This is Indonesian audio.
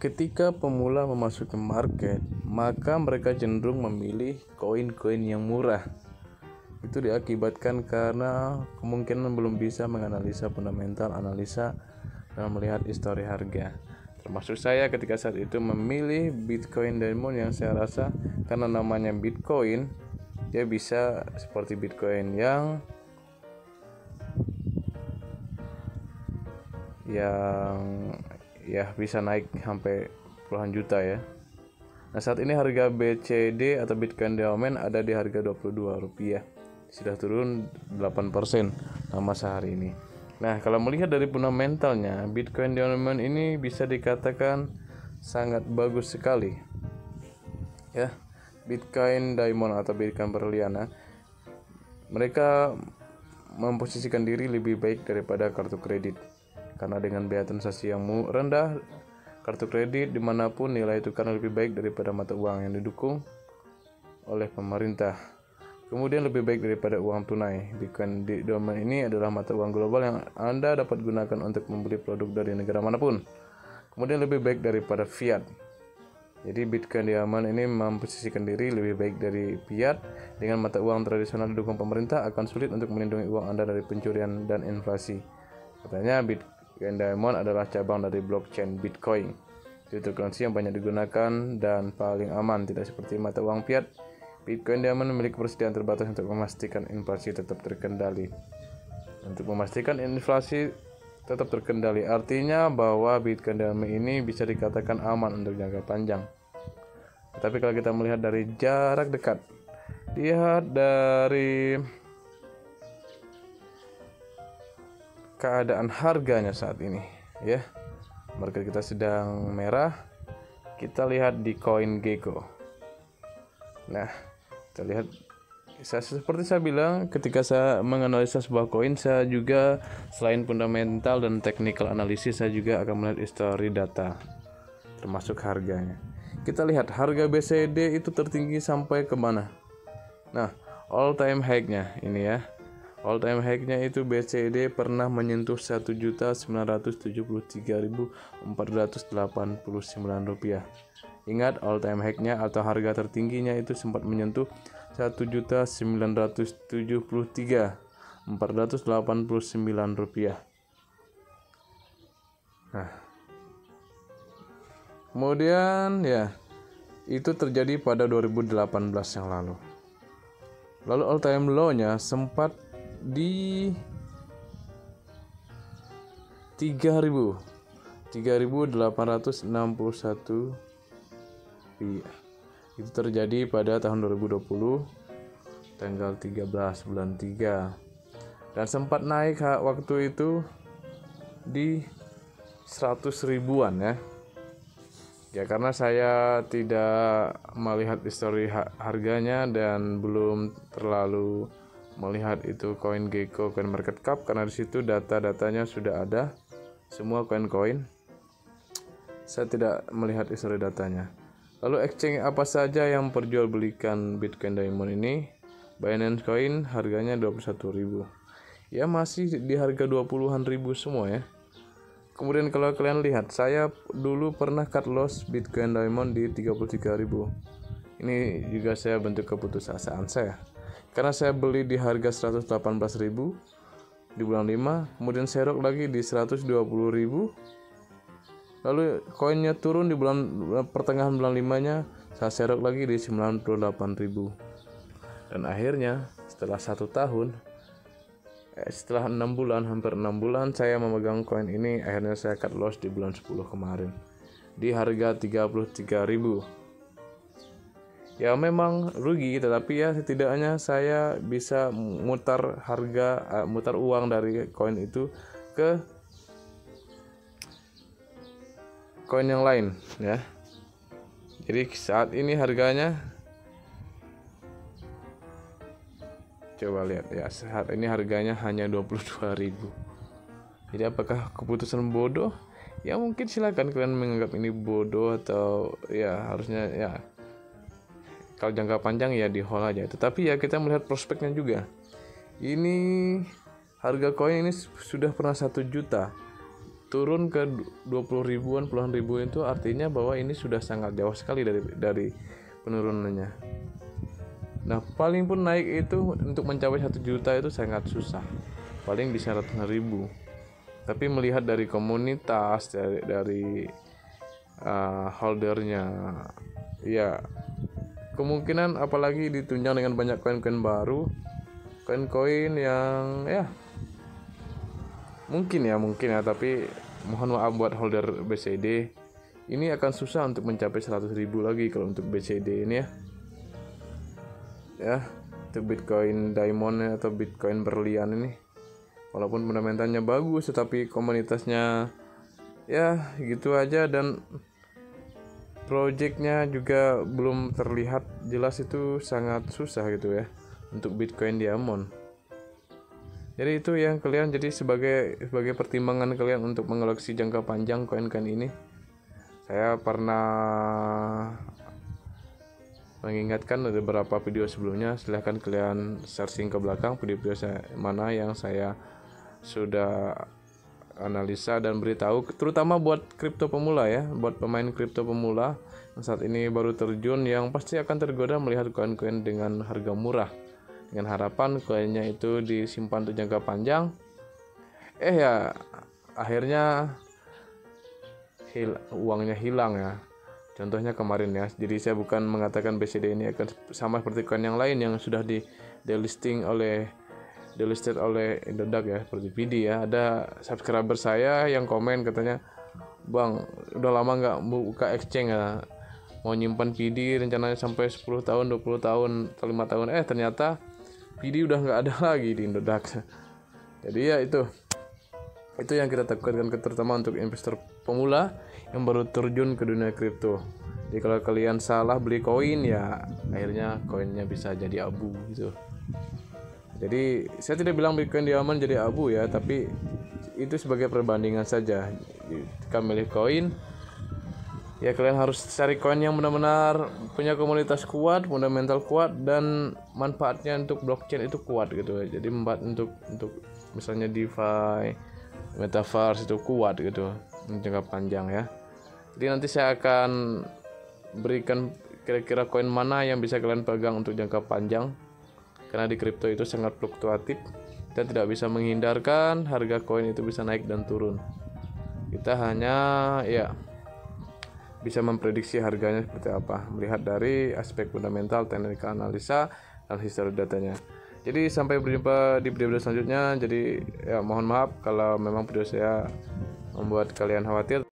Ketika pemula memasuki market, maka mereka cenderung memilih koin-koin yang murah. Itu diakibatkan karena kemungkinan belum bisa menganalisa fundamental analisa dan melihat histori harga. Termasuk saya ketika saat itu memilih Bitcoin Diamond yang saya rasa karena namanya Bitcoin, dia bisa seperti Bitcoin yang bisa naik sampai puluhan juta ya. Nah, saat ini harga BCD atau Bitcoin Diamond ada di harga Rp22. Sudah turun 8% dalam masa hari ini. Nah, kalau melihat dari fundamentalnya, Bitcoin Diamond ini bisa dikatakan sangat bagus sekali. Ya. Bitcoin Diamond atau Bitcoin berliana, mereka memposisikan diri lebih baik daripada kartu kredit. Karena dengan biaya transaksi yang rendah, kartu kredit dimanapun nilai tukar lebih baik daripada mata uang yang didukung oleh pemerintah. Kemudian lebih baik daripada uang tunai. Bitcoin Diamond ini adalah mata uang global yang Anda dapat gunakan untuk membeli produk dari negara manapun. Kemudian lebih baik daripada fiat. Jadi Bitcoin Diamond ini memposisikan diri lebih baik dari fiat. Dengan mata uang tradisional didukung pemerintah akan sulit untuk melindungi uang Anda dari pencurian dan inflasi. Katanya Bitcoin Diamond adalah cabang dari blockchain Bitcoin, cryptocurrency yang banyak digunakan dan paling aman. Tidak seperti mata uang fiat, Bitcoin Diamond memiliki persediaan terbatas untuk memastikan inflasi tetap terkendali. Artinya bahwa Bitcoin Diamond ini bisa dikatakan aman untuk jangka panjang. Tapi kalau kita melihat dari jarak dekat, lihat dari keadaan harganya saat ini ya, market kita sedang merah. Kita lihat di CoinGecko. Nah, kita lihat, seperti saya bilang, ketika saya menganalisa sebuah koin, saya juga selain fundamental dan technical analisis, saya juga akan melihat history data termasuk harganya. Kita lihat harga BCD itu tertinggi sampai ke mana. Nah, all time high-nya ini ya. All time high-nya itu BCD pernah menyentuh Rp1.974.489. Ingat, all time high-nya atau harga tertingginya itu sempat menyentuh Rp1.973.489. Nah, kemudian ya, itu terjadi pada 2018 yang lalu. Lalu all time low-nya sempat di 3.861 rupiah. Itu terjadi pada tahun 2020 tanggal 13 bulan 3 dan sempat naik waktu itu di 100 ribuan ya. Ya, karena saya tidak melihat histori harganya dan belum terlalu melihat itu CoinGecko, CoinMarketCap, karena di situ data-datanya sudah ada semua koin-koin. Saya tidak melihat histori datanya. Lalu exchange apa saja yang perjualbelikan Bitcoin Diamond ini? Binance Coin harganya 21.000. Ya, masih di harga 20-an ribu semua ya. Kemudian kalau kalian lihat, saya dulu pernah cut loss Bitcoin Diamond di 33.000. Ini juga saya bentuk keputusasaan saya. Karena saya beli di harga 118.000 di bulan 5, kemudian serok lagi di 120.000. Lalu koinnya turun di pertengahan bulan 5-nya, saya serok lagi di 98.000. Dan akhirnya setelah 1 tahun, setelah 6 bulan, hampir 6 bulan saya memegang koin ini, akhirnya saya cut loss di bulan 10 kemarin di harga 33.000. Ya, memang rugi, tetapi ya setidaknya saya bisa mutar uang dari koin itu ke koin yang lain ya. Jadi saat ini harganya, coba lihat ya, saat ini harganya hanya 22.000. Jadi apakah keputusan bodoh? Ya, mungkin silakan kalian menganggap ini bodoh atau ya harusnya ya, kalau jangka panjang ya di hold aja. Tetapi ya kita melihat prospeknya juga. Ini harga koin ini sudah pernah 1 juta turun ke 20 ribuan, puluhan ribu, itu artinya bahwa ini sudah sangat jauh sekali dari penurunannya. Nah, paling pun naik itu untuk mencapai 1 juta itu sangat susah, paling bisa ratusan ribu. Tapi melihat dari komunitas, dari holdernya, ya kemungkinan apalagi ditunjang dengan banyak koin-koin baru, koin-koin yang ya mungkin ya, tapi mohon maaf buat holder BCD, ini akan susah untuk mencapai 100 ribu lagi kalau untuk BCD ini ya untuk Bitcoin Diamond atau Bitcoin berlian ini. Walaupun fundamentalnya bagus, tetapi komunitasnya ya gitu aja, dan projectnya juga belum terlihat jelas, itu sangat susah gitu ya untuk Bitcoin Diamond. Jadi itu yang kalian jadi sebagai pertimbangan kalian untuk mengoleksi jangka panjang koin-koin ini. Saya pernah mengingatkan ada beberapa video sebelumnya, silahkan kalian searching ke belakang video-video mana yang saya sudah analisa dan beritahu, terutama buat kripto pemula ya, buat pemain kripto pemula yang saat ini baru terjun, yang pasti akan tergoda melihat koin-koin dengan harga murah, dengan harapan koinnya itu disimpan untuk jangka panjang. Ya akhirnya uangnya hilang ya. Contohnya kemarin ya. Jadi saya bukan mengatakan BCD ini akan sama seperti koin yang lain yang sudah delisted oleh Indodax ya, seperti PD ya. Ada subscriber saya yang komen katanya, "Bang, udah lama nggak buka exchange ya, mau nyimpan PD rencananya sampai 10 tahun, 20 tahun, atau 5 tahun. Ternyata PD udah nggak ada lagi di Indodax." Jadi ya itu yang kita takutkan, terutama untuk investor pemula yang baru terjun ke dunia kripto. Jadi kalau kalian salah beli koin, ya akhirnya koinnya bisa jadi abu gitu. Jadi saya tidak bilang Bitcoin Diamond jadi abu ya, tapi itu sebagai perbandingan saja. Jika milih koin, ya kalian harus cari koin yang benar-benar punya komunitas kuat, fundamental kuat, dan manfaatnya untuk blockchain itu kuat gitu. Jadi manfaat untuk misalnya DeFi, Metaverse itu kuat gitu jangka panjang ya. Jadi nanti saya akan berikan kira-kira koin mana yang bisa kalian pegang untuk jangka panjang. Karena di kripto itu sangat fluktuatif, kita tidak bisa menghindarkan harga koin itu bisa naik dan turun. Kita hanya ya bisa memprediksi harganya seperti apa, melihat dari aspek fundamental, teknik analisa, dan histori datanya. Jadi sampai berjumpa di video selanjutnya. Jadi ya mohon maaf kalau memang video saya membuat kalian khawatir.